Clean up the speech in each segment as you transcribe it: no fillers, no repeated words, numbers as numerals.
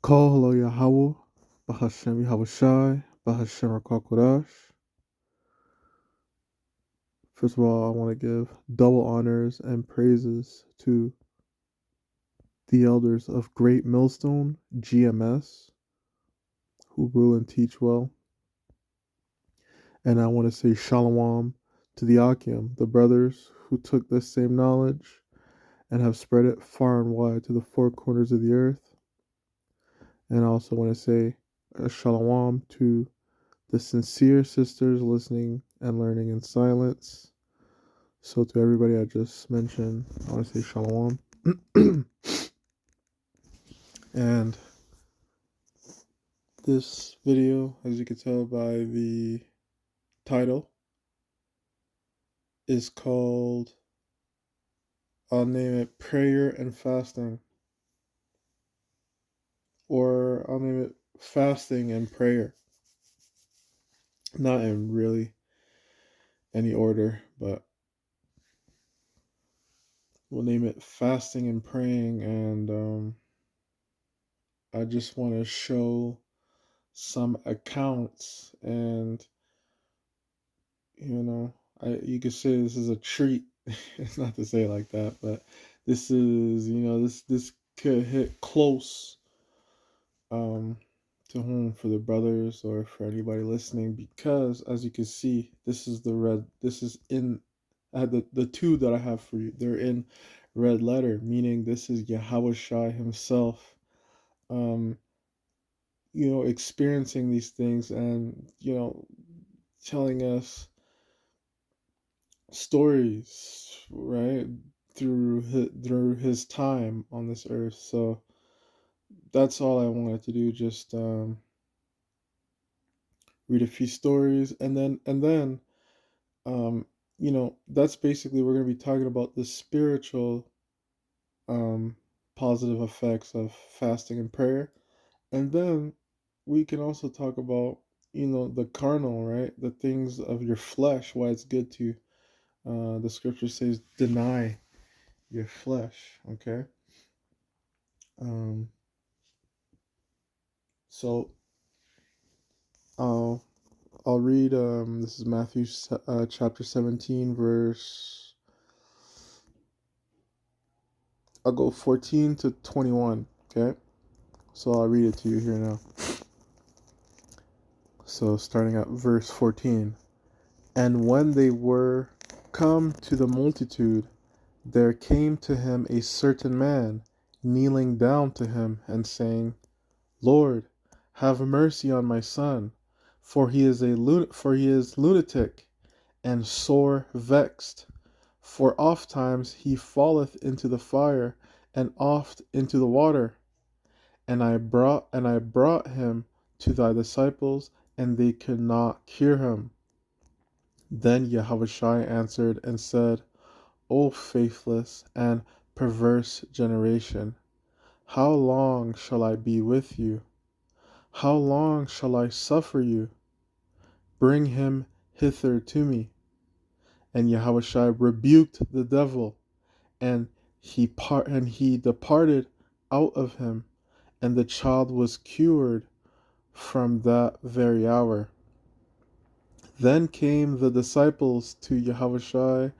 Call Hello Yahweh, Bahashem Yahushai, Bahashem Rakwakodash. First of all, I want to give double honors and praises to the elders of Great Millstone, GMS, who rule and teach well. And I want to say shalom to the Akim, the brothers who took this same knowledge and have spread it far and wide to the four corners of the earth. And I also want to say shalom to the sincere sisters listening and learning in silence. So to everybody I just mentioned, I want to say shalom. And this video, as you can tell by the title, is called, I'll name it Prayer and Fasting. Or I'll name it Fasting and Prayer. Not in really any order, but we'll name it Fasting and Praying. And I just want to show some accounts, and you could say this is a treat. It's not to say it like that, but this is, this could hit close to home for the brothers or for anybody listening, because as you can see, this is in the two that I have for you, they're in red letter, meaning this is Yahushai himself experiencing these things and telling us stories, right, through his time on this earth. So that's all I wanted to do, just read a few stories, and then that's basically, we're going to be talking about the spiritual positive effects of fasting and prayer. And then we can also talk about the carnal, right, the things of your flesh, why it's good to the scripture says deny your flesh. Okay. So I'll read, this is Matthew chapter 17, verse, I'll go 14 to 21. Okay. So I'll read it to you here now. So starting at verse 14. And when they were come to the multitude, there came to him a certain man, kneeling down to him, and saying, Lord, have mercy on my son, for he is lunatic, and sore vexed. For ofttimes he falleth into the fire, and oft into the water. And I brought him to thy disciples, and they could not cure him. Then Yahushua answered and said, O faithless and perverse generation, how long shall I be with you? How long shall I suffer you? Bring him hither to me. And Yahushua rebuked the devil, and he departed out of him, and the child was cured from that very hour. Then came the disciples to Yahushua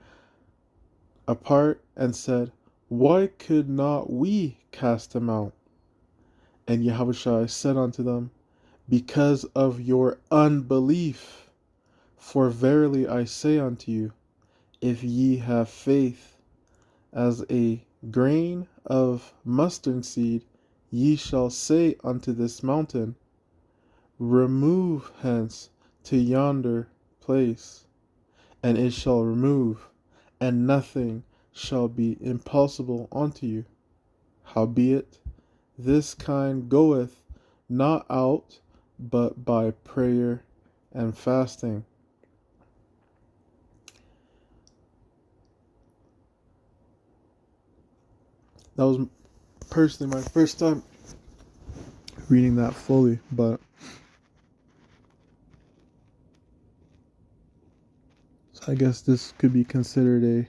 apart and said, Why could not we cast him out? And Yahushua said unto them, Because of your unbelief. For verily I say unto you, if ye have faith as a grain of mustard seed, ye shall say unto this mountain, Remove hence to yonder place, and it shall remove, and nothing shall be impossible unto you. Howbeit, this kind goeth not out but by prayer and fasting. That was personally my first time reading that fully, but I guess this could be considered a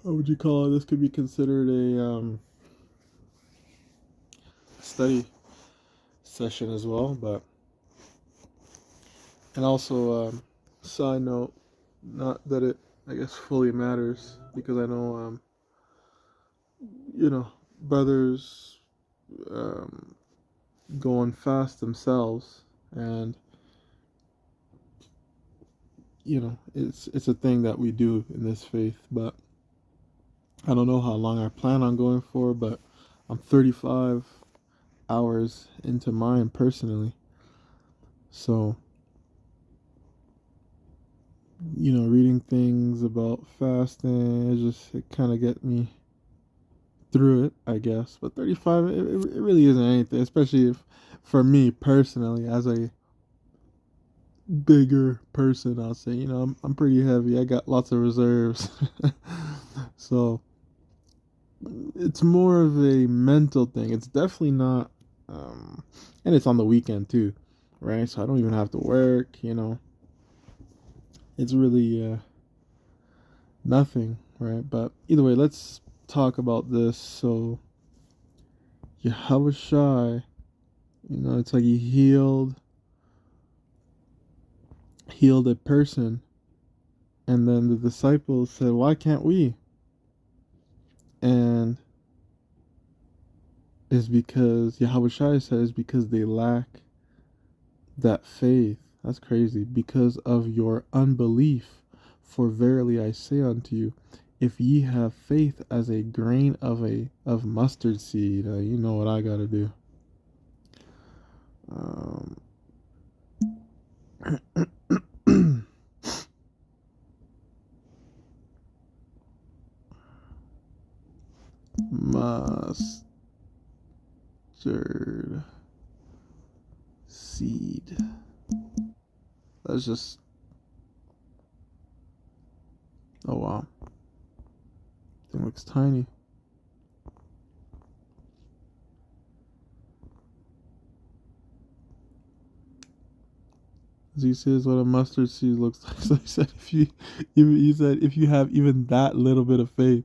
what would you call it? This could be considered a study session as well. But and also, side note, not that it I guess fully matters because I know brothers um, go on fast themselves, and it's a thing that we do in this faith. But I don't know how long I plan on going for, but I'm 35 hours into mine personally. So, reading things about fasting, it kind of get me through it, I guess. But 35, it really isn't anything, especially if, for me personally, as a bigger person, I'll say, I'm pretty heavy. I got lots of reserves. So, it's more of a mental thing. It's definitely not, and it's on the weekend too, right? So I don't even have to work, It's really nothing, right? But either way, let's talk about this. So, Yahweh Shai, it's like he healed a person, and then the disciples said, "Why can't we?" And it's because Yahweh Shai says because they lack that faith. That's crazy. Because of your unbelief. For verily I say unto you, if ye have faith as a grain of mustard seed, you know what I gotta do. Mustard seed. That's just. Oh wow. Thing looks tiny. He says what a mustard seed looks like. So he said if you have even that little bit of faith,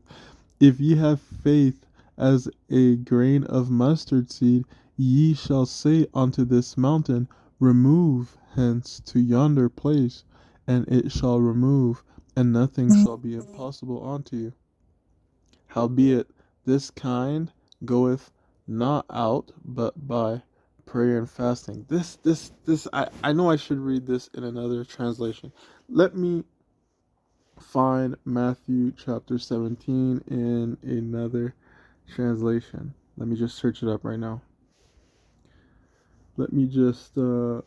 if ye have faith as a grain of mustard seed, ye shall say unto this mountain, remove hence to yonder place, and it shall remove, and nothing shall be impossible unto you. Howbeit this kind goeth not out but by prayer and fasting. This I know I should read this in another translation. Let me find Matthew chapter 17 in another translation. Let me just search it up right now. Let me just do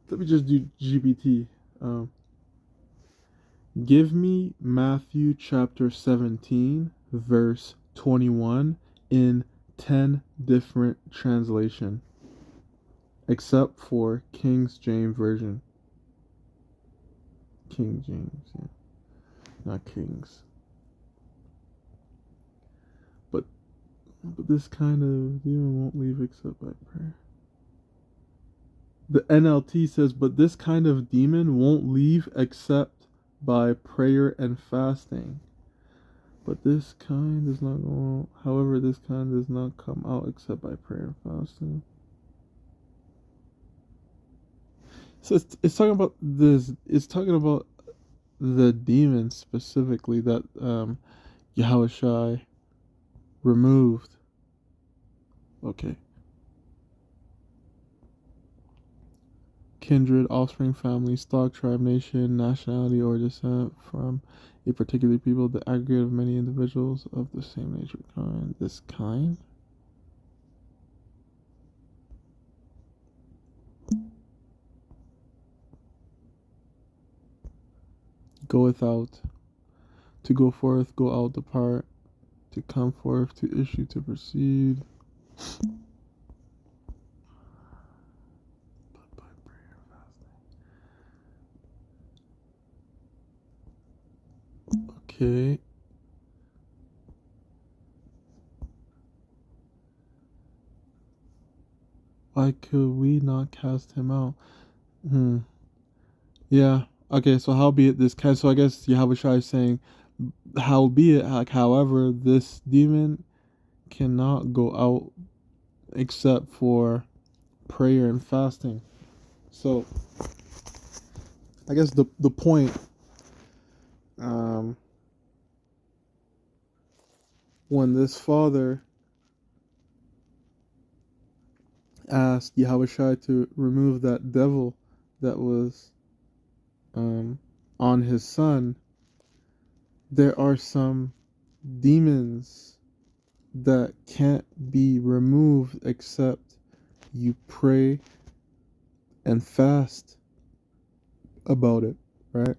GPT. Give me Matthew chapter 17 verse 21 in 10 different translation, except for King James version. King James, yeah. Not Kings. But this kind of demon won't leave except by prayer. The NLT says, but this kind of demon won't leave except by prayer and fasting. But this kind does not go out. However, this kind does not come out except by prayer and fasting. So it's talking about this. It's talking about the demon specifically that Yahweh Shai removed. Okay. Kindred, offspring, family, stock, tribe, nation, nationality, or descent from a particular people, the aggregate of many individuals of the same nature kind. This kind? Goeth out. To go forth, go out, depart. To come forth, to issue, to proceed. Okay. Why could we not cast him out? Yeah. Okay, so howbeit this kind, so I guess Yahweh Shai is saying, howbeit, like, however, this demon cannot go out except for prayer and fasting. So I guess the point, um, when this father asked Yahushua to remove that devil that was on his son, there are some demons that can't be removed except you pray and fast about it, right?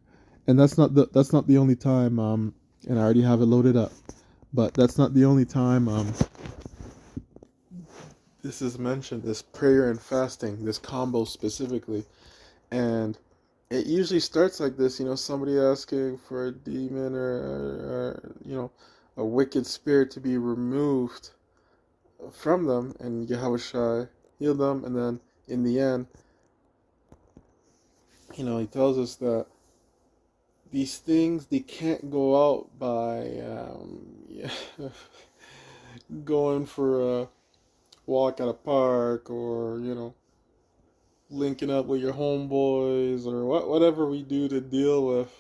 And that's not the only time, and I already have it loaded up, but that's not the only time this is mentioned, this prayer and fasting, this combo specifically. And it usually starts like this, somebody asking for a demon or a wicked spirit to be removed from them, and Yahushua heal them, and then in the end, he tells us that these things, they can't go out by going for a walk at a park, or linking up with your homeboys, or whatever we do to deal with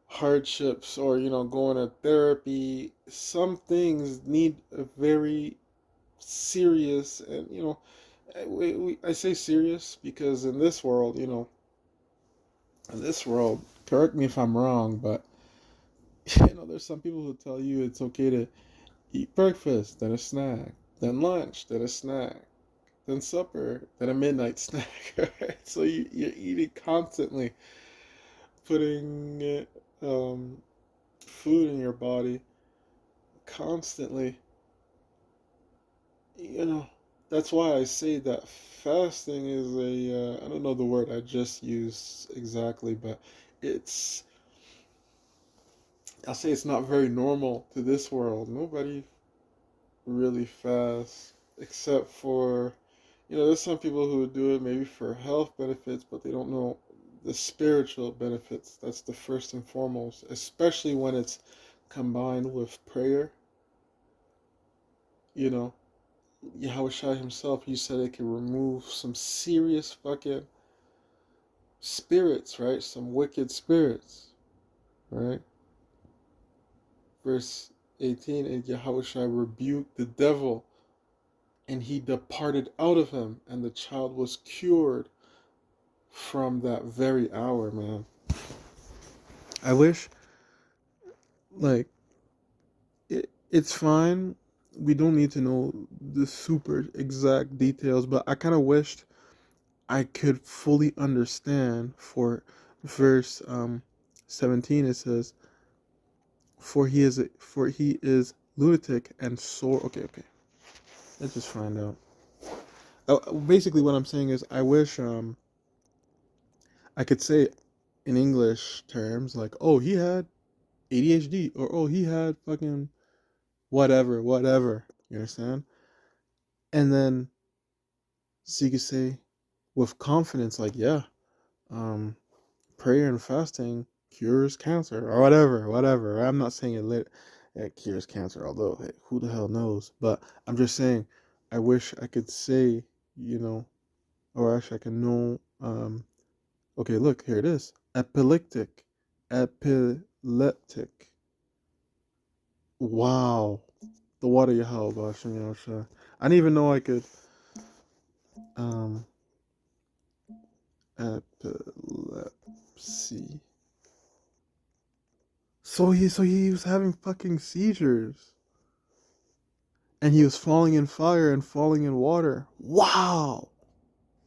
hardships, or going to therapy. Some things need a very serious, and I say serious because in this world, correct me if I'm wrong, but there's some people who tell you it's okay to eat breakfast, then a snack, then lunch, then a snack, then supper, then a midnight snack. Right? So you're eating constantly, putting food in your body constantly. That's why I say that fasting is I don't know the word I just used exactly, but it's, I'll say it's not very normal to this world. Nobody really fasts except for, there's some people who do it maybe for health benefits, but they don't know the spiritual benefits. That's the first and foremost, especially when it's combined with prayer. You know, Yahushua himself, he said it can remove some serious fucking spirits, right? Some wicked spirits, right? Verse 18, and Yahushua rebuked the devil, and he departed out of him, and the child was cured from that very hour, man. I wish, like, it's fine. We don't need to know the super exact details, but I kind of wished I could fully understand. For verse 17, it says, for he is lunatic and sore. Okay. Let's just find out. Basically, what I'm saying is, I wish I could say in English terms, like, oh, he had ADHD, or oh, he had fucking whatever. You understand? And then, so you could say with confidence, like, yeah, um, prayer and fasting cures cancer, or whatever. I'm not saying it cures cancer, although hey, who the hell knows? But I'm just saying, I wish I could say, or actually I can know. Okay, look, here it is. Epileptic. Wow. The water you held, Bashem. I didn't even know I could. Um, epilepsy. So he was having fucking seizures, and he was falling in fire and falling in water. Wow.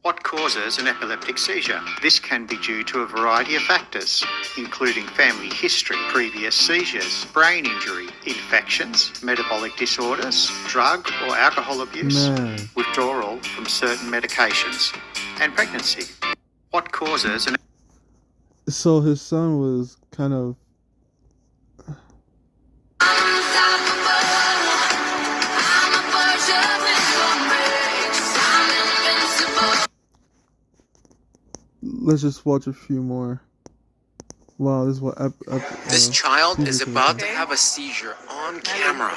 What causes an epileptic seizure? This can be due to a variety of factors, including family history, previous seizures, brain injury, infections, metabolic disorders, drug or alcohol abuse, withdrawal from certain medications, and pregnancy. What causes an... So his son was kind of... Let's just watch a few more. Wow, this is what... this child is about to have a seizure on camera.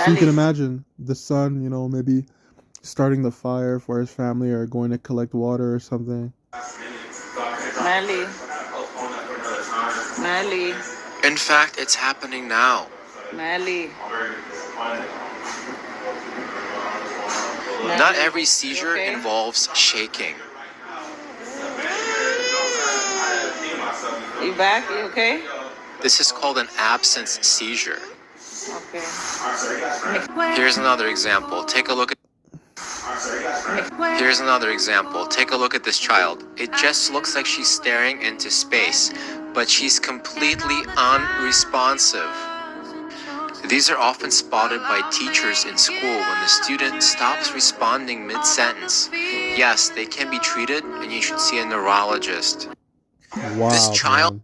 So you can imagine the son, maybe starting the fire for his family or going to collect water or something. Melly. Melly. In fact, it's happening now. Melly. Not every seizure involves shaking. You back? You okay? This is called an absence seizure. Okay. Here's another example. Take a look at this child. It just looks like she's staring into space, but she's completely unresponsive. These are often spotted by teachers in school when the student stops responding mid-sentence. Yes, they can be treated, and you should see a neurologist. Wow, This child. man.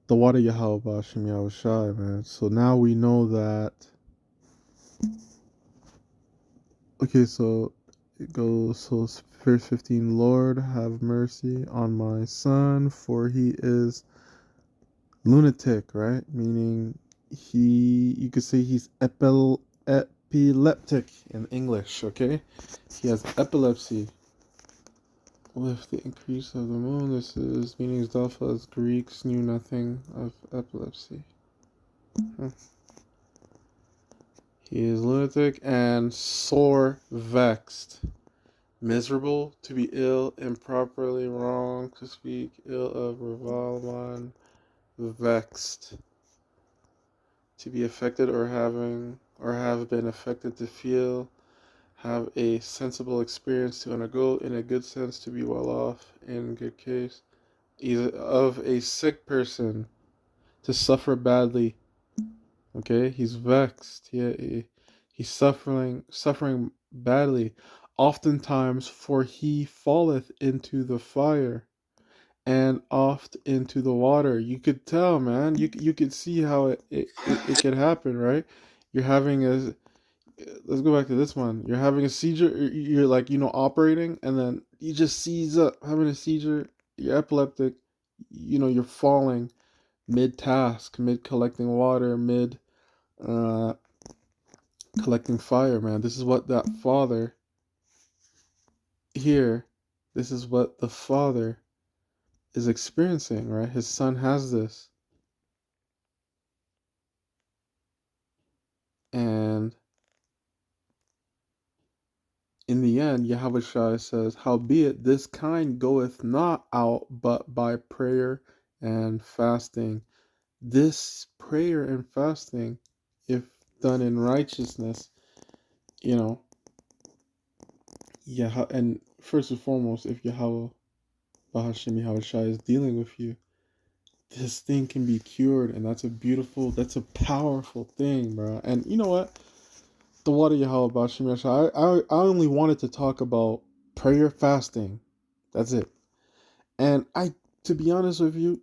The water Yahweh Bashim Yahushai, man. So now we know that. Okay, so it goes. So verse 15. Lord, have mercy on my son, for he is lunatic, right? Meaning you could say he's epileptic in English, okay? He has epilepsy. With the increase of the moon, this is meaning Alpha as Greeks knew nothing of epilepsy. He is lunatic and sore vexed, miserable, to be ill, improperly wrong, to speak ill of revilement, vexed, to be affected or have been affected, to feel, have a sensible experience, to undergo, in a good sense, to be well off, in good case, either of a sick person, to suffer badly. Okay, he's vexed. He's suffering badly. Oftentimes, for he falleth into the fire, and oft into the water. You could tell, man. You could see how it could happen, right? You're having a Let's go back to this one. You're having a seizure. You're like operating, and then you just seize up, having a seizure. You're epileptic. You're falling mid task, mid collecting water, mid collecting fire, man. This is what that father here, this is what the father is experiencing, right? His son has this. And in the end, Yahushua says, howbeit this kind goeth not out but by prayer and fasting. This prayer and fasting, if done in righteousness, and first and foremost, if Yahweh Bahashim Yahushua is dealing with you, this thing can be cured, and that's a powerful thing, bro. And you know what? The water Yahweh Bahashim Yahushua, I only wanted to talk about prayer fasting. That's it. And to be honest with you,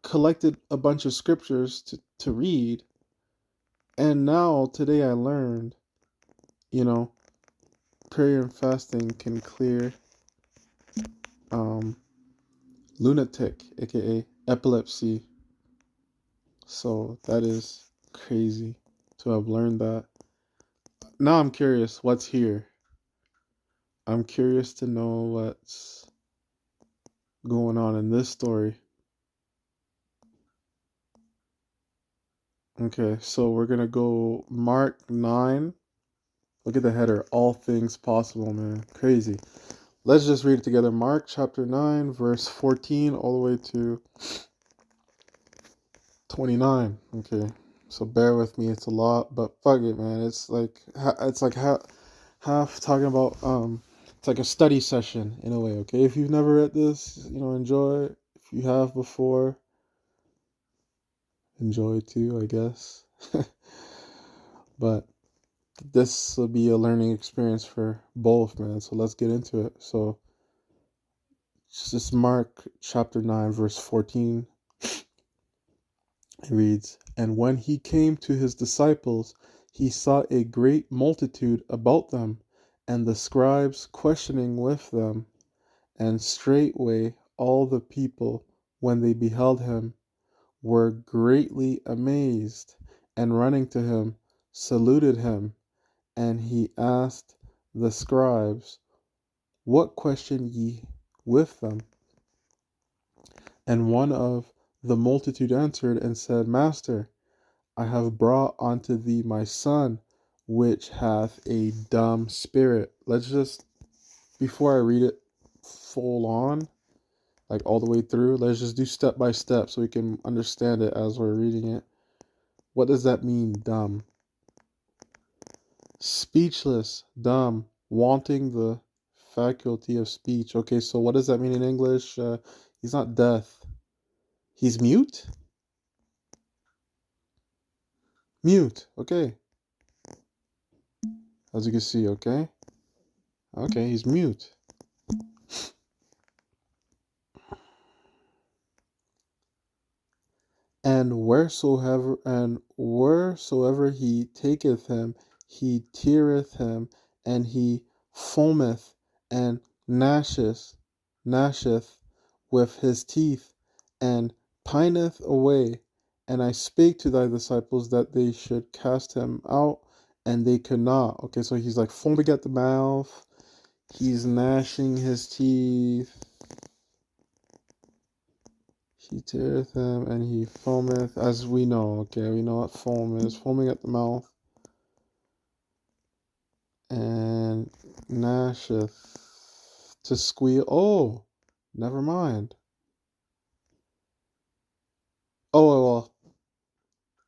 collected a bunch of scriptures to read, and now today I learned, prayer and fasting can clear lunatic, aka epilepsy. So that is crazy to have learned that. Now I'm curious what's here. I'm curious to know what's going on in this story. Okay, so we're gonna go Mark 9. Look at the header. All things possible, man. Crazy. Let's just read it together. Mark chapter 9, verse 14 all the way to 29. Okay. So bear with me. It's a lot, but fuck it, man. It's like half talking about it's like a study session in a way, okay? If you've never read this, enjoy. If you have before, enjoy too, I guess. But this will be a learning experience for both, man. So let's get into it. So just Mark chapter 9, verse 14. It reads, and when he came to his disciples, he saw a great multitude about them, and the scribes questioning with them. And straightway all the people, when they beheld him, were greatly amazed, and running to him, saluted him. And he asked the scribes, what question ye with them? And one of the multitude answered and said, Master, I have brought unto thee my son, which hath a dumb spirit. Let's just, before I read it full on, like all the way through, let's just do step by step so we can understand it as we're reading it. What does that mean, dumb? Speechless, dumb, wanting the faculty of speech. Okay, so what does that mean in English? He's not deaf. He's mute? Mute, okay. As you can see, okay? Okay, he's mute. And wheresoever he taketh him, he teareth him, and he foameth and gnasheth with his teeth, and pineth away. And I spake to thy disciples that they should cast him out, and they could not. Okay, so he's like foaming at the mouth, he's gnashing his teeth. He teareth him, and he foameth, as we know. Okay, we know what foam is. Foaming at the mouth. And gnasheth to squeal. Oh, never mind. Oh, well,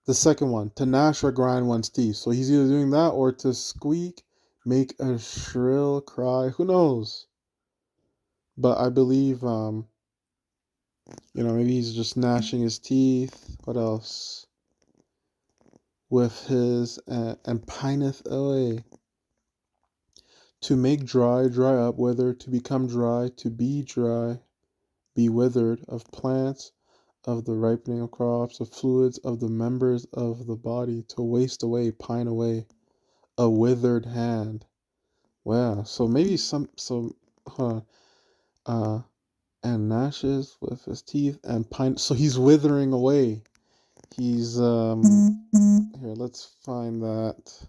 the second one. To gnash or grind one's teeth. So he's either doing that or to squeak, make a shrill cry. Who knows? But I believe, maybe he's just gnashing his teeth. What else? With his, and pineth away. To make dry, dry up, wither, to become dry, to be dry, be withered, of plants, of the ripening of crops, of fluids, of the members of the body, to waste away, pine away, a withered hand. Wow, so maybe and gnashes with his teeth and pine. So he's withering away. He's, here, let's find that.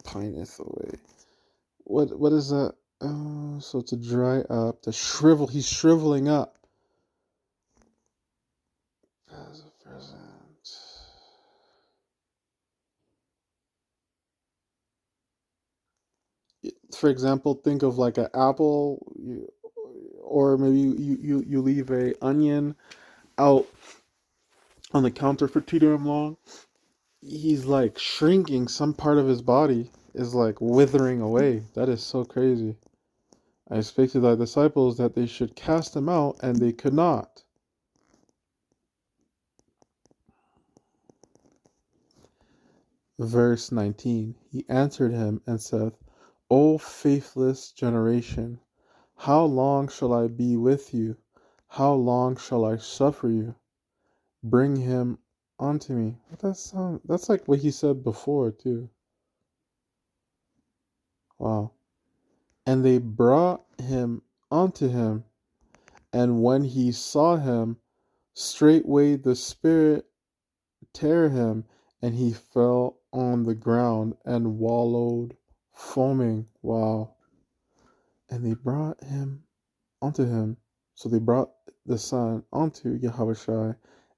Pineth away. What is that? So to dry up, to shrivel. He's shriveling up. As a present. For example, think of like an apple, or maybe you leave a onion out on the counter for too damn long. He's like shrinking. Some part of his body is like withering away. That is so crazy. I spake to thy disciples that they should cast him out, and they could not. Verse 19. He answered him and said, O faithless generation, how long shall I be with you? How long shall I suffer you? Bring him unto me. That's like what he said before too. Wow. And they brought him unto him, and when he saw him, straightway the spirit tear him, and he fell on the ground and wallowed, foaming. Wow. And they brought him unto him. So they brought the son unto Yahushua,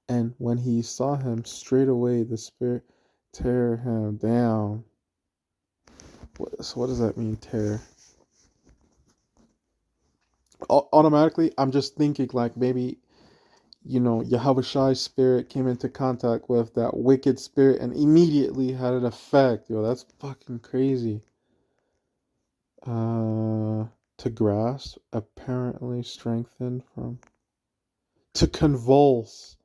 and when he saw him, straightway the spirit tear him down. So what does that mean, tear? Automatically, I'm just thinking like maybe, Yahweh's spirit came into contact with that wicked spirit and immediately had an effect. Yo, that's fucking crazy. To grasp, apparently strengthened from. To convulse.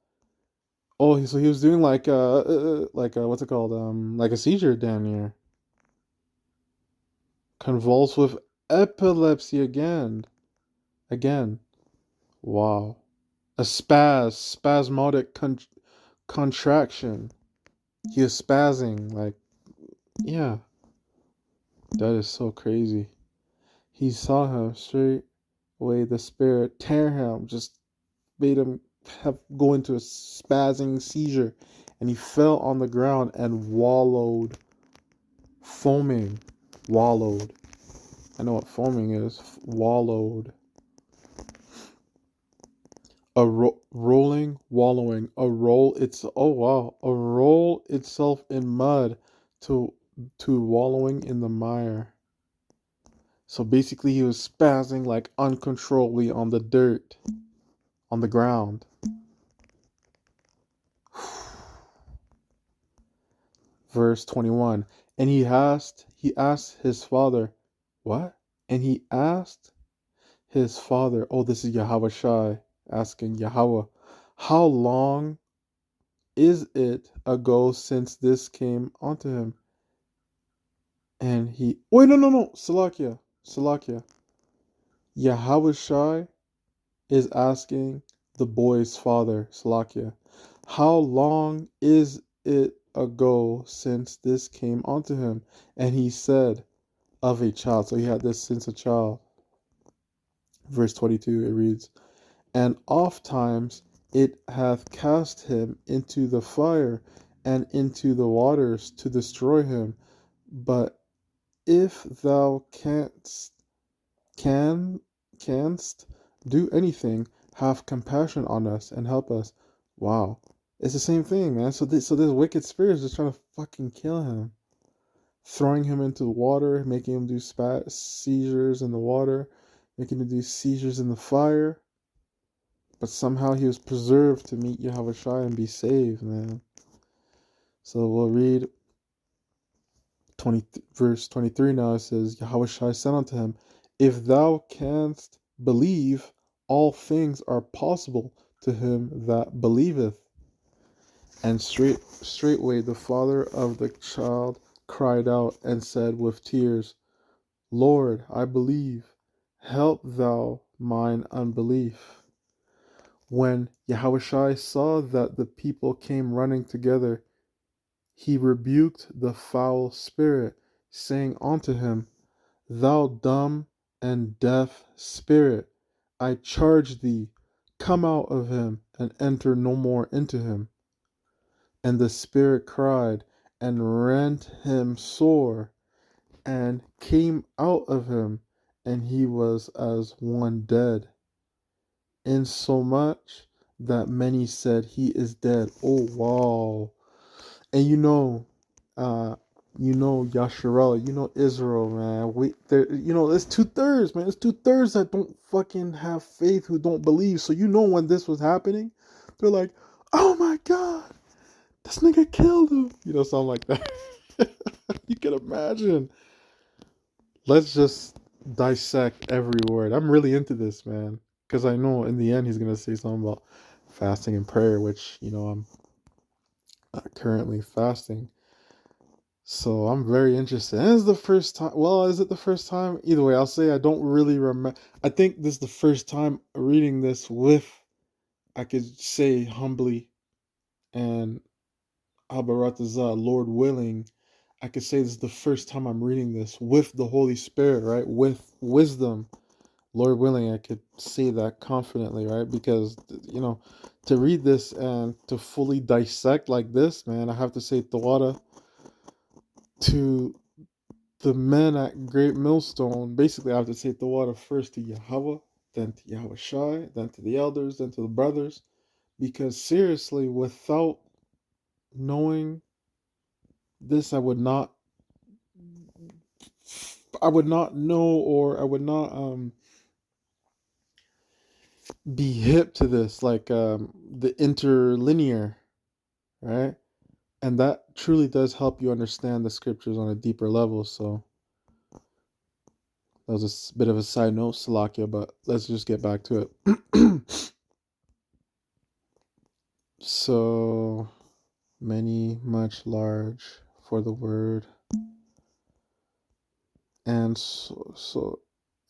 Oh, so he was doing like what's it called? Like a seizure down here. Convulse with epilepsy again. Wow. A spasmodic contraction. He is spazzing, like, yeah. That is so crazy. He saw him straight away. The spirit tear him, just made him go into a spazzing seizure, and he fell on the ground and wallowed, foaming, wallowed. I know what foaming is. Wallowed. Rolling, wallowing. A roll itself in mud to wallowing in the mire. So basically, he was spazzing like uncontrollably on the dirt, on the ground. Verse 21. And he asked his father, what? And he asked his father, oh, this is Yahweh Shai asking Yahweh, how long is it ago since this came unto him? And he, wait, no, Salakia. Yahweh Shai is asking the boy's father, Salakia, how long is it ago since this came unto him? And he said, of a child. So he had this since a child. Verse 22, it reads, and oft times it hath cast him into the fire and into the waters to destroy him. But if thou canst do anything, have compassion on us and help us. Wow. It's the same thing, man. So this wicked spirit is just trying to fucking kill him. Throwing him into the water, making him do seizures in the water, making him do seizures in the fire. But somehow he was preserved to meet Yahweh Shai and be saved, man. So we'll read verse 23 now. It says, Yahweh Shai said unto him, if thou canst believe, all things are possible to him that believeth. And straightway the father of the child cried out and said with tears, Lord, I believe, help thou mine unbelief. When Yahushua saw that the people came running together, he rebuked the foul spirit, saying unto him, Thou dumb and deaf spirit, I charge thee, come out of him, and enter no more into him. And the spirit cried, and rent him sore, and came out of him, and he was as one dead, insomuch that many said, He is dead. Oh wow. And Yasharel, Israel, man. It's 2/3, man. It's 2/3 that don't fucking have faith, who don't believe. So when this was happening, they're like, oh my god, this nigga killed him. Something like that. You can imagine. Let's just dissect every word. I'm really into this, man. Because I know in the end he's going to say something about fasting and prayer, which, I'm currently fasting. So I'm very interested. And it's the first time. Well, is it the first time? Either way, I'll say I don't really remember. I think this is the first time reading this with, I could say humbly, and Abaratazah, Lord willing, I could say this is the first time I'm reading this with the Holy Spirit, right? With wisdom. Lord willing, I could say that confidently, right? Because, to read this and to fully dissect like this, man, I have to say Tawada to the men at Great Millstone. Basically, I have to say Tawada first to Yahweh, then to Yahweh Shai, then to the elders, then to the brothers. Because seriously, without knowing this, I would not know, or I would not be hip to this, like the interlinear, right? And that truly does help you understand the scriptures on a deeper level. So that was a bit of a side note, Salakia, but let's just get back to it. So many, much, large for the word. And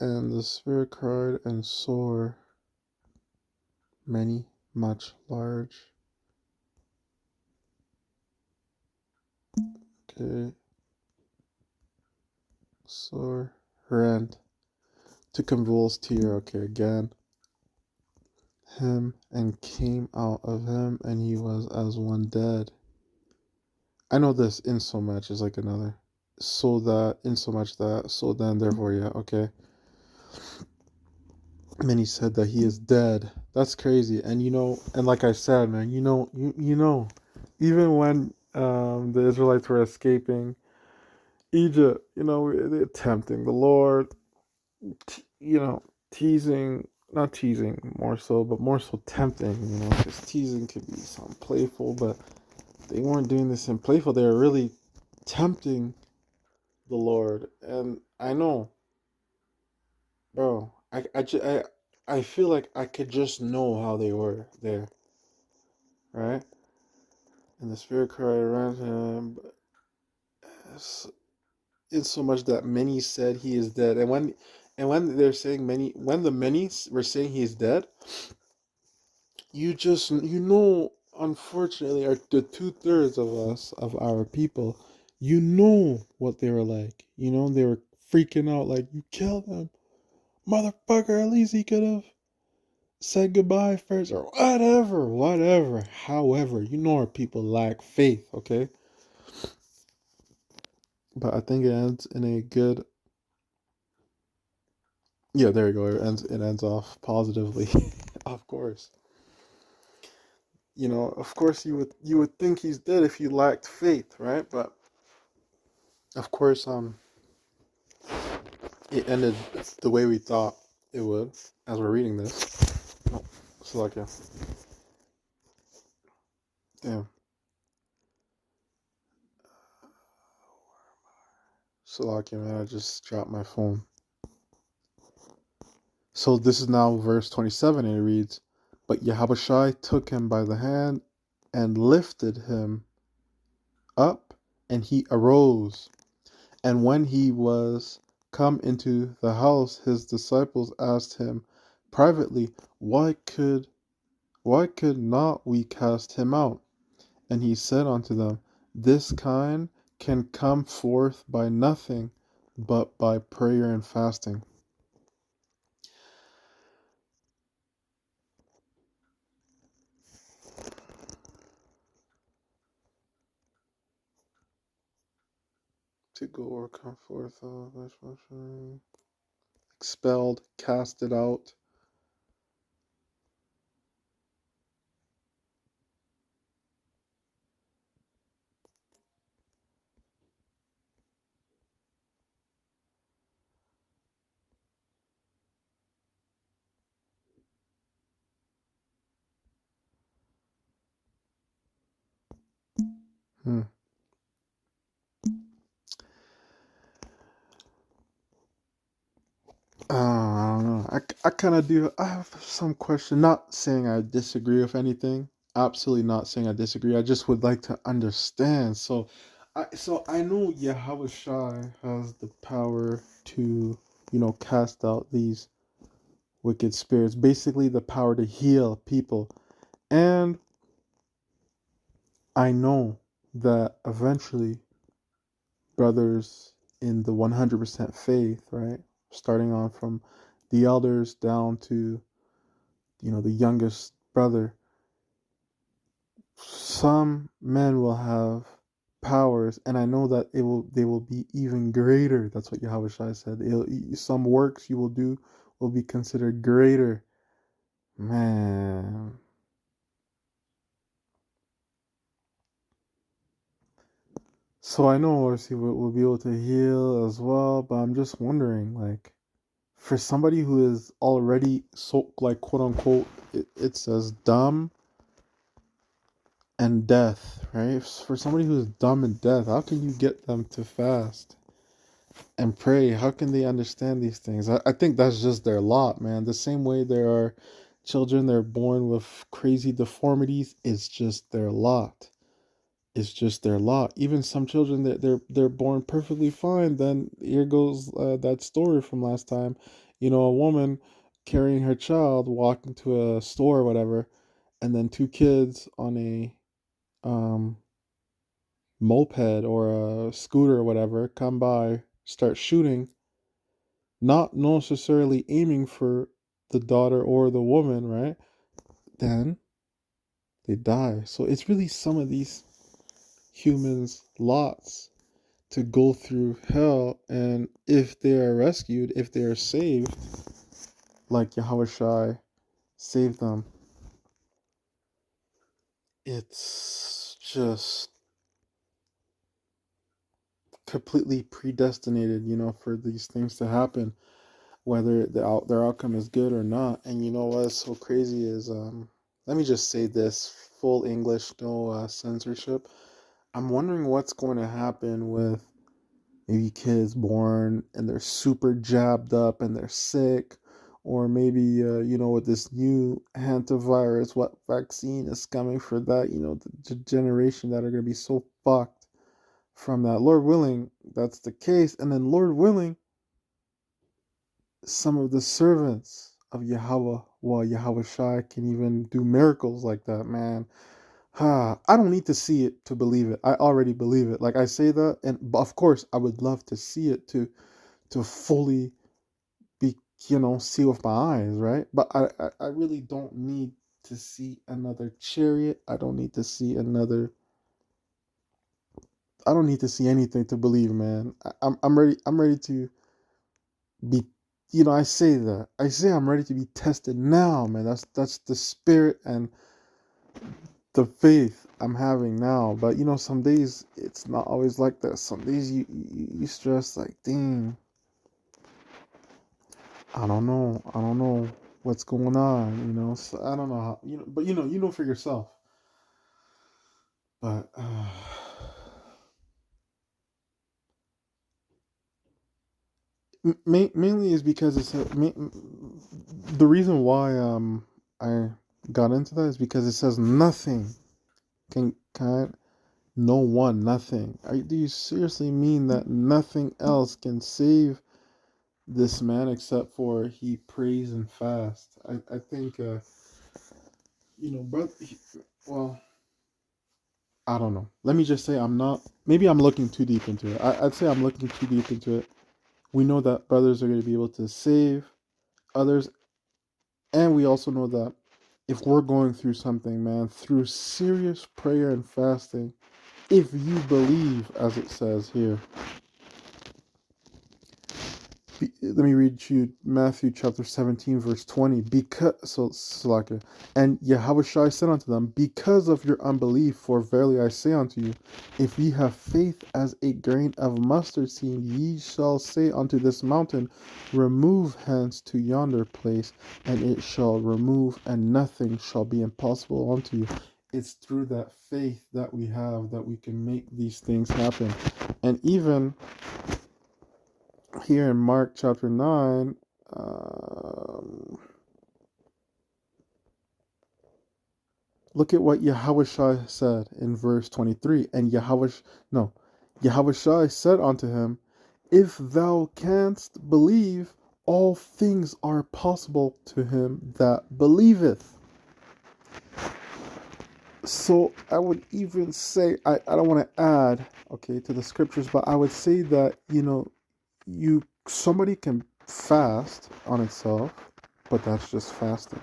and the spirit cried and sore, many, much, large. Okay. Sore, rent, to convulse, tear. Okay, again. Him, and came out of him, and he was as one dead. I know this in so much is like another. So that, in so much that, so then, therefore, yeah, okay. Many said that he is dead. That's crazy. And and like I said, man, even when the Israelites were escaping Egypt, they're tempting the Lord, you know, teasing, not teasing more so, but more so tempting, because teasing could be something playful, but they weren't doing this in playful. They were really tempting the Lord. And I know, bro, I feel like I could just know how they were there, right? And the Spirit cried around him, but it's so much that many said he is dead. And when they're saying many, when the many were saying he is dead, unfortunately, the 2/3 of us, of our people, what they were like. They were freaking out like, you killed him, motherfucker. At least he could have said goodbye first, or whatever. However, our people lack faith, okay? But I think it ends in a good. Yeah, there you go. It ends off positively. Of course. Of course you would think he's dead if you lacked faith, right? But of course, it ended the way we thought it would as we're reading this. Oh, Slovakia. Damn. Slovakia, man, I just dropped my phone. So this is now verse 27, and it reads, But Yahushua took him by the hand and lifted him up, and he arose. And when he was come into the house, his disciples asked him privately, why could not we cast him out? And he said unto them, This kind can come forth by nothing but by prayer and fasting. To go or come forth, expelled, casted out. Hmm. I don't know. I kind of do. I have some question. Not saying I disagree with anything. Absolutely not saying I disagree. I just would like to understand. So I know Yahweh Shai has the power to, cast out these wicked spirits. Basically, the power to heal people. And I know that eventually, brothers in the 100% faith, right, starting on from the elders down to the youngest brother, some men will have powers, and I know that they will be even greater. That's what Yahweh Shai said. Some works you will do will be considered greater. Man. So I know obviously we'll be able to heal as well, but I'm just wondering, like, for somebody who is already so, like, quote unquote, it says dumb and death, right? For somebody who's dumb and death, how can you get them to fast and pray? How can they understand these things? I think that's just their lot, man. The same way there are children that are born with crazy deformities, it's just their lot. It's just their lot. Even some children that they're born perfectly fine. Then here goes that story from last time. A woman carrying her child walking to a store or whatever, and then two kids on a um moped or a scooter or whatever come by, start shooting, not necessarily aiming for the daughter or the woman, right? Then they die. So it's really some of these humans lots to go through hell, and if they are rescued, if they are saved, like Yahweh Shai saved them, it's just completely predestinated, for these things to happen, whether their outcome is good or not. And you know what's so crazy is, let me just say this, full English, no censorship. I'm wondering what's going to happen with maybe kids born and they're super jabbed up and they're sick, or maybe with this new hantavirus, what vaccine is coming for that, the generation that are going to be so fucked from that. Lord willing, that's the case. And then Lord willing, some of the servants of Yahweh, Yahweh Shai, can even do miracles like that, man. I don't need to see it to believe it. I already believe it. Like I say that, and of course I would love to see it to fully be, see with my eyes, right? But I really don't need to see another chariot. I don't need to see anything to believe, man. I'm ready. I'm ready to be. I say that. I say I'm ready to be tested now, man. That's the spirit and the faith I'm having now. But some days it's not always like that. Some days you stress like, dang, I don't know. I don't know what's going on. So I don't know how. But you know for yourself. But mainly is because the reason why I got into that is because it says nothing can no one nothing. Do you seriously mean that nothing else can save this man except for he prays and fasts? I think but well, I don't know. Let me just say maybe I'm looking too deep into it. I'd say I'm looking too deep into it. We know that brothers are going to be able to save others, and we also know that if we're going through something, man, through serious prayer and fasting, if you believe, as it says here, let me read you Matthew chapter 17, verse 20. And Yahushua said unto them, because of your unbelief, for verily I say unto you, if ye have faith as a grain of mustard seed, ye shall say unto this mountain, remove hence to yonder place, and it shall remove, and nothing shall be impossible unto you. It's through that faith that we have that we can make these things happen. And even here in Mark chapter 9, look at what Yahushua said in verse 23. And Yahushua said unto him, if thou canst believe, all things are possible to him that believeth. So I would even say, I don't want to add, to the scriptures, but I would say that, somebody can fast on itself, but that's just fasting.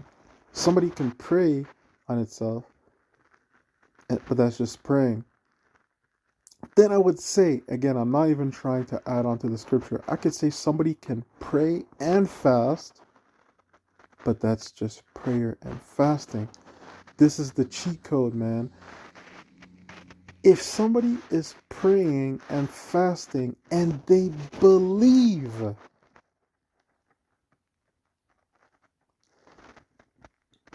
Somebody can pray on itself, but that's just praying. Then I would say, again, I'm not even trying to add on to the scripture. I could say somebody can pray and fast, but that's just prayer and fasting. This is the cheat code, man. If somebody is praying and fasting and they believe,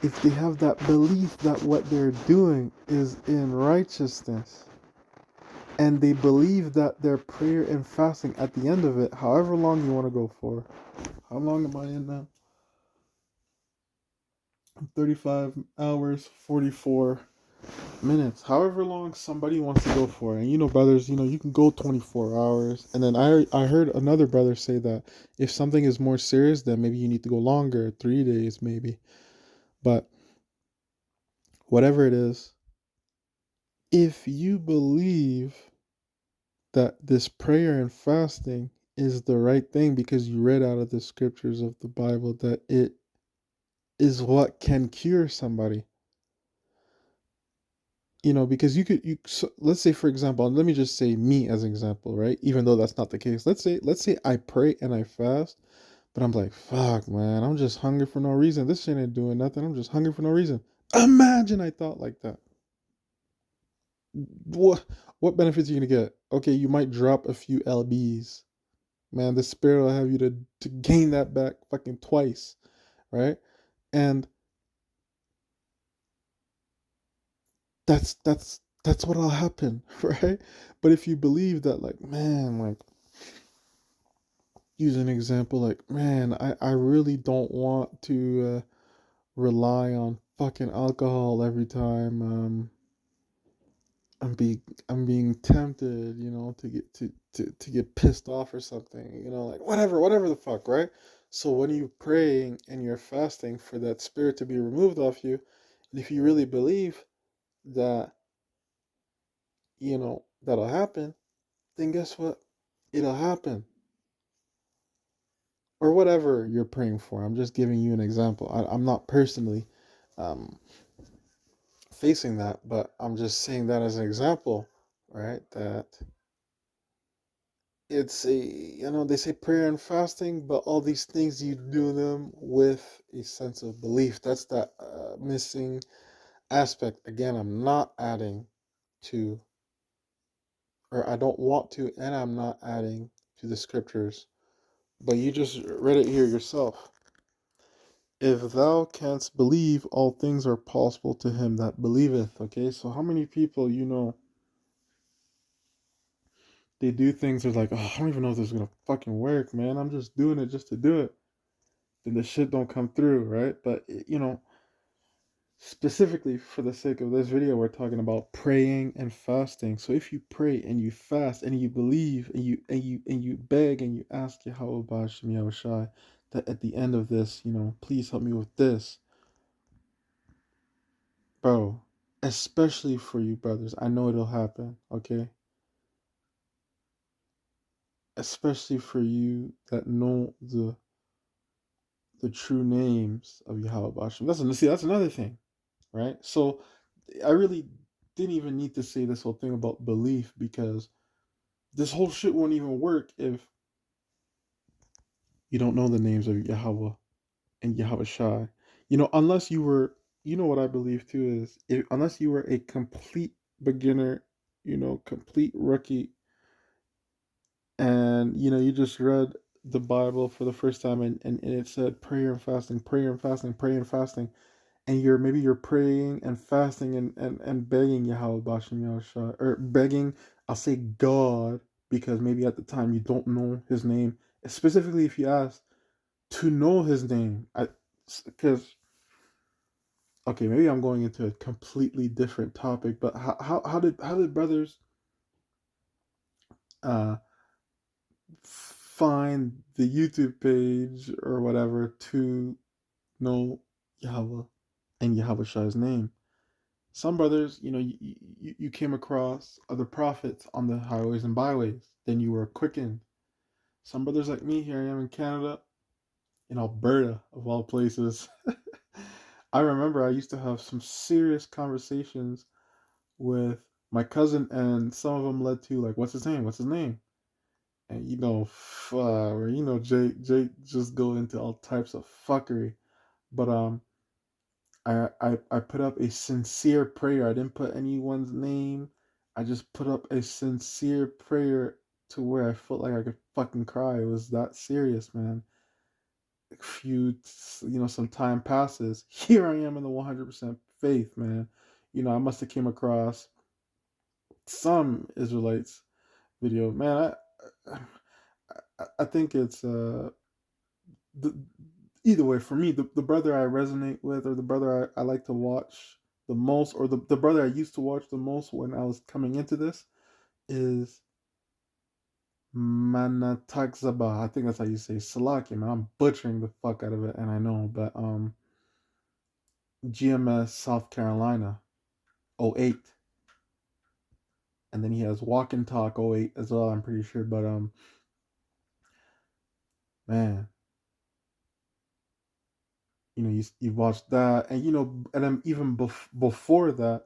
if they have that belief that what they're doing is in righteousness, and they believe that their prayer and fasting at the end of it, however long you want to go for, how long am I in now? 35 hours, 44 minutes, however long somebody wants to go for. And brothers, you can go 24 hours. And then I heard another brother say that if something is more serious, then maybe you need to go longer, 3 days maybe. But whatever it is, if you believe that this prayer and fasting is the right thing because you read out of the scriptures of the Bible that it is what can cure somebody, Because so let's say, for example, and let me just say me as an example, right? Even though that's not the case. Let's say I pray and I fast, but I'm like, fuck, man, I'm just hungry for no reason. This shit ain't doing nothing. I'm just hungry for no reason. Imagine I thought like that. What what benefits are you gonna get? Okay, you might drop a few lbs. Man, the spirit will have you to gain that back fucking twice, right? And that's what'll happen, right? But if you believe that, like, man, like, use an example, like, man, I really don't want to rely on fucking alcohol every time I'm being tempted, to get to get pissed off or something, like, whatever the fuck, right? So when you praying and you're fasting for that spirit to be removed off you, and if you really believe that, that'll happen, then guess what? It'll happen. Or whatever you're praying for. I'm just giving you an example. I'm not personally um, facing that, but I'm just saying that as an example, right? That it's they say prayer and fasting, but all these things you do them with a sense of belief. That's that missing aspect. Again, I'm not adding to, or I don't want to, and I'm not adding to the scriptures, but you just read it here yourself. If thou canst believe, all things are possible to him that believeth. Okay, so how many people they do things, they're like, oh, I don't even know if this is gonna fucking work, man. I'm just doing it just to do it. Then the shit don't come through, right? But specifically for the sake of this video, we're talking about praying and fasting. So if you pray and you fast and you believe and you beg and you ask Yahweh Bashem Yahushai that at the end of this, please help me with this, bro. Especially for you brothers, I know it'll happen. Okay, especially for you that know the true names of Yahweh Bashem. That's another thing, right? So I really didn't even need to say this whole thing about belief, because this whole shit won't even work if you don't know the names of Yahweh and Yahweh Shai. Unless you were, what I believe too is, unless you were a complete beginner, complete rookie, and you just read the Bible for the first time, and it said prayer and fasting, prayer and fasting, prayer and fasting, and you're praying and fasting and begging Yahweh Bashim Yahushua, or begging, I'll say God, because maybe at the time you don't know his name. Specifically, if you ask to know his name, because okay, maybe I'm going into a completely different topic, but how did brothers uh find the YouTube page or whatever to know Yahweh and Yahweh Shai's name? Some brothers, you came across other prophets on the highways and byways. Then you were quickened. Some brothers like me, here I am in Canada, in Alberta, of all places. I remember I used to have some serious conversations with my cousin, and some of them led to, like, what's his name? What's his name? And Jake just go into all types of fuckery. But I put up a sincere prayer. I didn't put anyone's name. I just put up a sincere prayer to where I felt like I could fucking cry. It was that serious, man. A few, some time passes. Here I am in the 100% faith, man. I must have came across some Israelites video, man. I think it's the, either way, for me, the brother I resonate with, or the brother I like to watch the most, or the brother I used to watch the most when I was coming into this, is Manatagzaba. I think that's how you say Salaki, man. I'm butchering the fuck out of it, and I know, but GMS South Carolina 08. And then he has Walk and Talk 08 as well, I'm pretty sure. But man, you watched that, and and then even before that,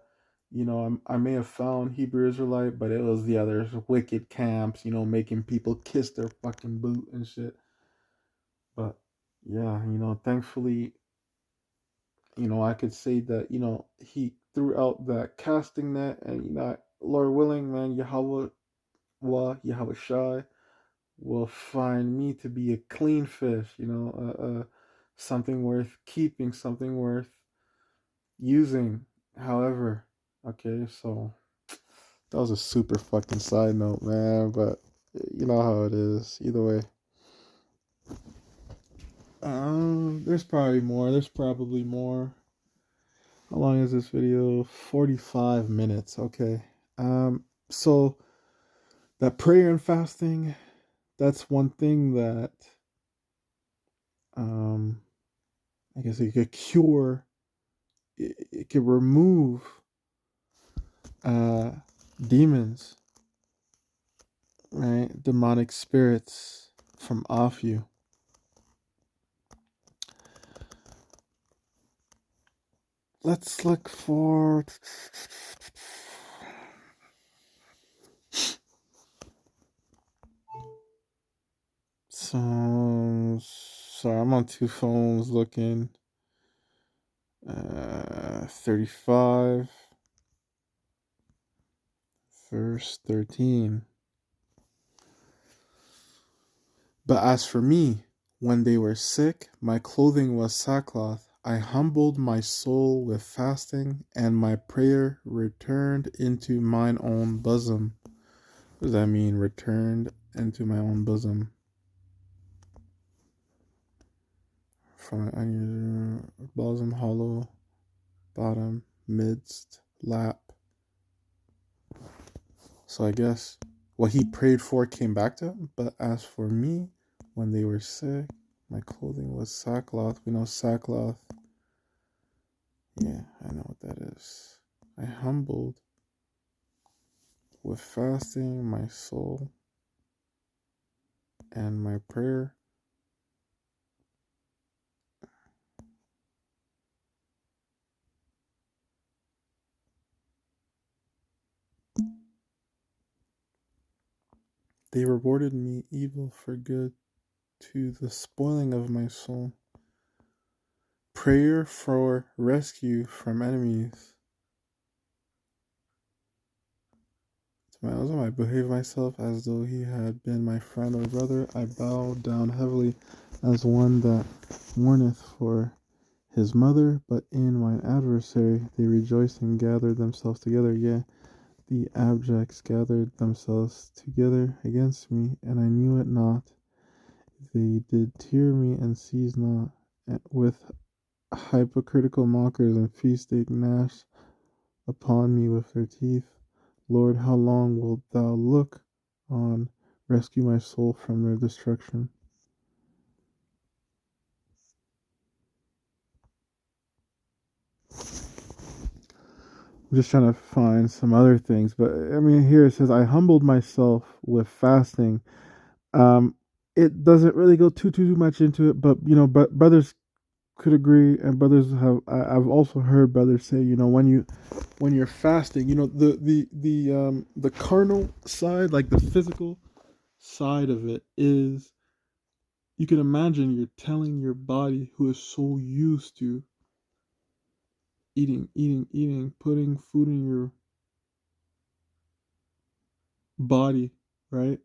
I may have found Hebrew Israelite, but it was the other wicked camps, making people kiss their fucking boot and shit. But yeah, thankfully, I could say that, he threw out that casting net, and, Lord willing, man, Yahweh Shai will find me to be a clean fish, something worth keeping, something worth using. However, okay, so that was a super fucking side note, man, but you know how it is. Either way. There's probably more. There's probably more. How long is this video? 45 minutes. Okay. So that prayer and fasting, that's one thing that I guess it could cure, it could remove uh demons, right? Demonic spirits from off you. Let's look for some. Sorry, I'm on two phones looking. 35 verse 13. But as for me, when they were sick, my clothing was sackcloth. I humbled my soul with fasting, and my prayer returned into mine own bosom. What does that mean, returned into my own bosom? From an bosom, hollow, bottom, midst, lap. So I guess what he prayed for came back to him. But as for me, when they were sick, my clothing was sackcloth. We know sackcloth. Yeah, I know what that is. I humbled with fasting my soul, and my prayer they rewarded me evil for good, to the spoiling of my soul. Prayer for rescue from enemies. To my bosom I behaved myself as though he had been my friend or brother. I bowed down heavily as one that mourneth for his mother. But in mine adversary they rejoiced and gathered themselves together. Yea, the abjects gathered themselves together against me, and I knew it not. They did tear me and cease not. With hypocritical mockers and feast they gnash upon me with their teeth. Lord, how long wilt thou look on? Rescue my soul from their destruction. I'm just trying to find some other things, but I mean, here it says, I humbled myself with fasting. Um, it doesn't really go too much into it, but but brothers could agree, and brothers I've also heard brothers say, when you're fasting, the carnal side, like the physical side of it, is, you can imagine you're telling your body, who is so used to eating, putting food in your body, right?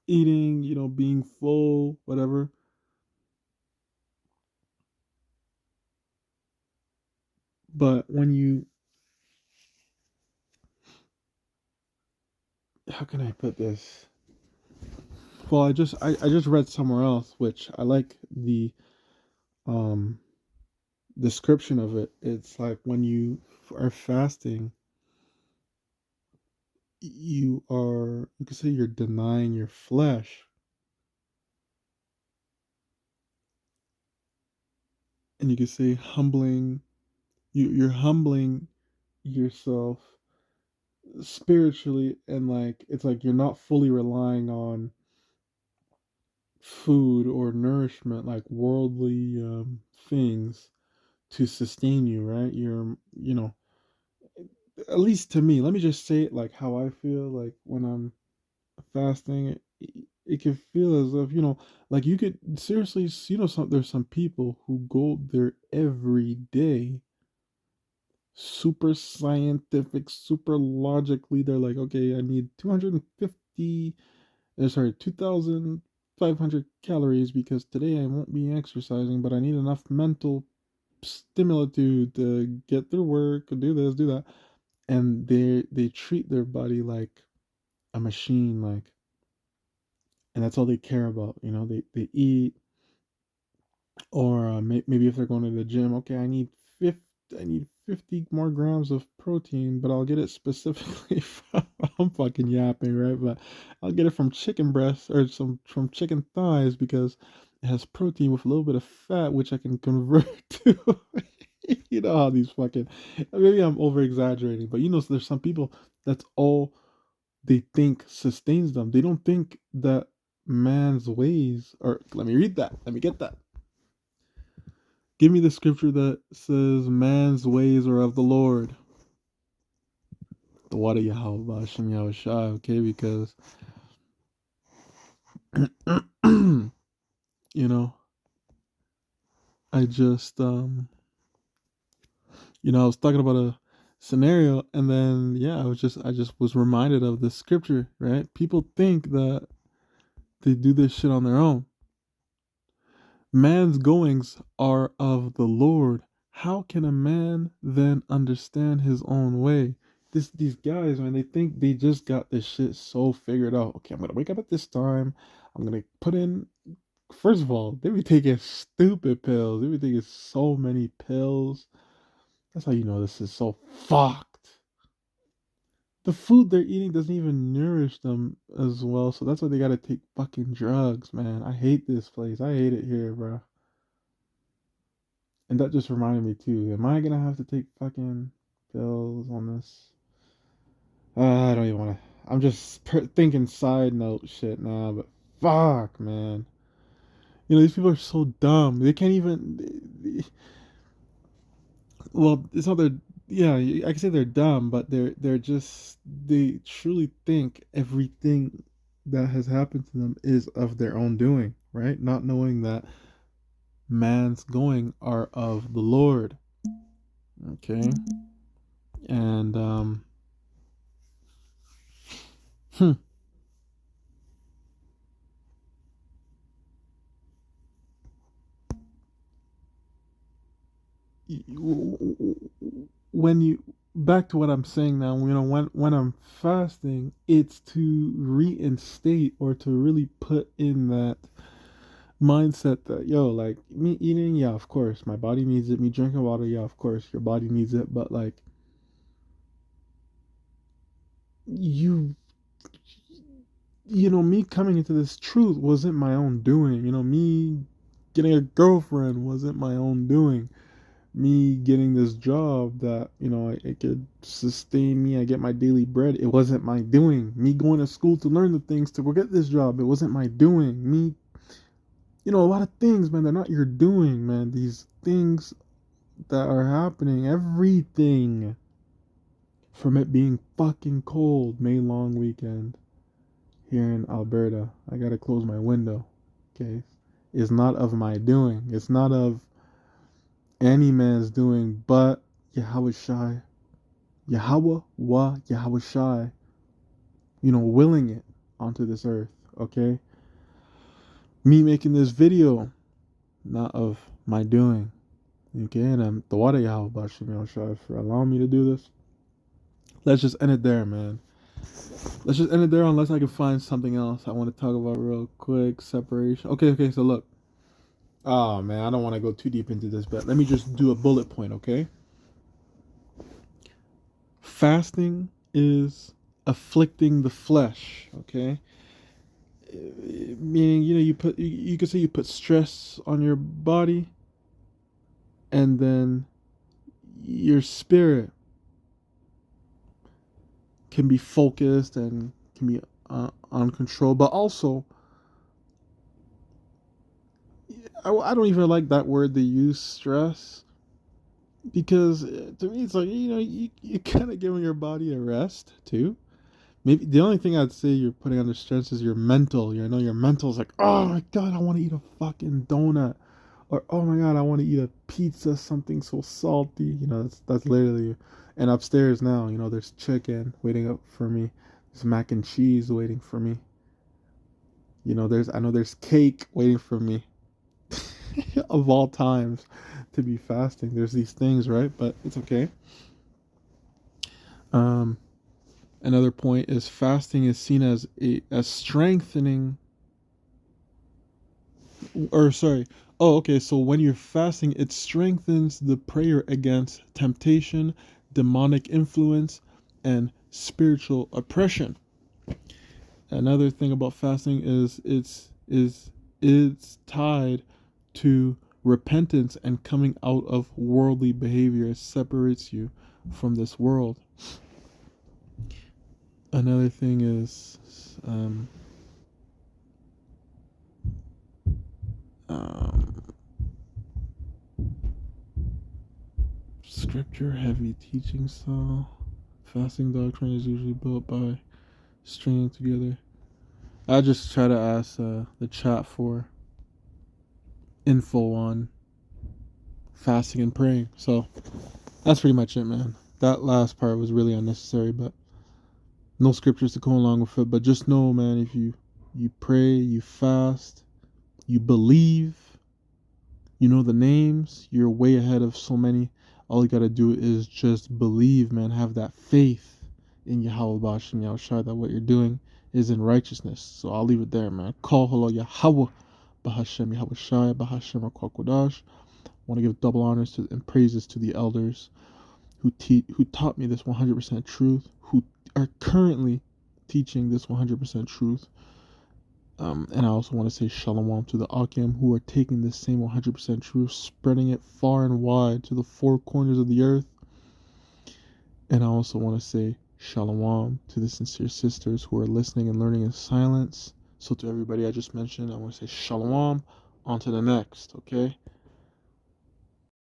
Eating, being full, whatever. But when you, how can I put this? Well, I just read somewhere else, which I like the um description of it. It's like when you are fasting, you could say you're denying your flesh, and you could say humbling. You're humbling yourself spiritually, and like it's like you're not fully relying on food or nourishment, like worldly things, to sustain you, right? You're, at least to me, let me just say it like how I feel like when I'm fasting. It can feel as if, like you could seriously, there's some people who go there every day, super scientific, super logically. They're like, okay, I need 250, sorry, 2,500 calories because today I won't be exercising, but I need enough mental stimulatude to get through work, do this, do that. And they treat their body like a machine, like, and that's all they care about. They eat, or maybe if they're going to the gym, okay, I need 50 more grams of protein, but I'll get it specifically from, I'm fucking yapping, right? But I'll get it from chicken breasts or from chicken thighs because it has protein with a little bit of fat, which I can convert to. You know how these fucking, maybe I'm over exaggerating, but there's some people that's all they think sustains them. They don't think that man's ways, or let me read that. Let me get that. Give me the scripture that says man's ways are of the Lord. The water Yahweh Bashim Yahushai, okay? Because I just I was talking about a scenario, and then I just was reminded of the scripture, right? People think that they do this shit on their own. Man's goings are of the Lord. How can a man then understand his own way? These guys, man, they think they just got this shit so figured out. Okay, I'm gonna wake up at this time. I'm gonna put in. First of all, they be taking stupid pills. They be taking so many pills. That's how you know this is so fucked. The food they're eating doesn't even nourish them as well, so that's why they gotta take fucking drugs, man. I hate this place. I hate it here, bro. And that just reminded me too. Am I gonna have to take fucking pills on this? I don't even want to. I'm just thinking side note shit now, but fuck, man. These people are so dumb. They can't even. Well, it's not their. Yeah, I can say they're dumb, but they're just, they truly think everything that has happened to them is of their own doing, right? Not knowing that man's going are of the Lord. Okay, and hmm. When you, back to what I'm saying now, when I'm fasting, it's to reinstate or to really put in that mindset that, like, me eating, yeah, of course my body needs it. Me drinking water, yeah, of course your body needs it. But like, you me coming into this truth wasn't my own doing. Me getting a girlfriend wasn't my own doing. Me getting this job that it could sustain me, I get my daily bread, it wasn't my doing. Me going to school to learn the things to go get this job, it wasn't my doing. Me, a lot of things, man, they're not your doing, man. These things that are happening, everything from it being fucking cold, May long weekend here in Alberta, I gotta close my window, okay, is not of my doing. It's not of any man's doing, but Yahweh Shai, Yahweh Wa Yahweh Shai, willing it onto this earth, okay? Me making this video, not of my doing, okay? And I'm the water Yahweh Bashim Shai for allowing me to do this. Let's just end it there, man. Let's just end it there unless I can find something else I want to talk about real quick. Separation. Okay, so look. Oh, man, I don't want to go too deep into this, but let me just do a bullet point, okay? Fasting is afflicting the flesh, okay? Meaning, you could say you put stress on your body, and then your spirit can be focused and can be on control, but also, I don't even like that word they use, stress. because to me it's like, you kind of giving your body a rest too. Maybe the only thing I'd say you're putting under stress is your mental. Your mental's like, oh my god, I want to eat a fucking donut, or oh my god, I want to eat a pizza, something so salty. That's literally. And upstairs now, there's chicken waiting up for me. There's mac and cheese waiting for me. There's cake waiting for me. Of all times to be fasting, there's these things, right? But it's okay. Another point is fasting is seen as strengthening, or sorry. Oh, okay. So when you're fasting, it strengthens the prayer against temptation, demonic influence, and spiritual oppression. Another thing about fasting is it's tied to repentance and coming out of worldly behavior. It separates you from this world. Another thing is scripture heavy teaching style. Fasting doctrine is usually built by stringing together. I just try to ask the chat for info on fasting and praying. So that's pretty much it, man. That last part was really unnecessary, but no scriptures to go along with it. But just know, man, if you pray, you fast, you believe, you know the names, you're way ahead of so many. All you gotta do is just believe, man. Have that faith in Yahweh Bashem Yahushua that what you're doing is in righteousness. So I'll leave it there, man. Call hello Yahweh Bahashem Yahushua Bahashem Kodash. I want to give double honors and praises to the elders who taught me this 100% truth, who are currently teaching this 100% truth. And I also want to say shalom to the Akim who are taking this same 100% truth, spreading it far and wide to the four corners of the earth. And I also want to say shalom to the sincere sisters who are listening and learning in silence. So to everybody I just mentioned, I want to say shalom. On to the next, okay?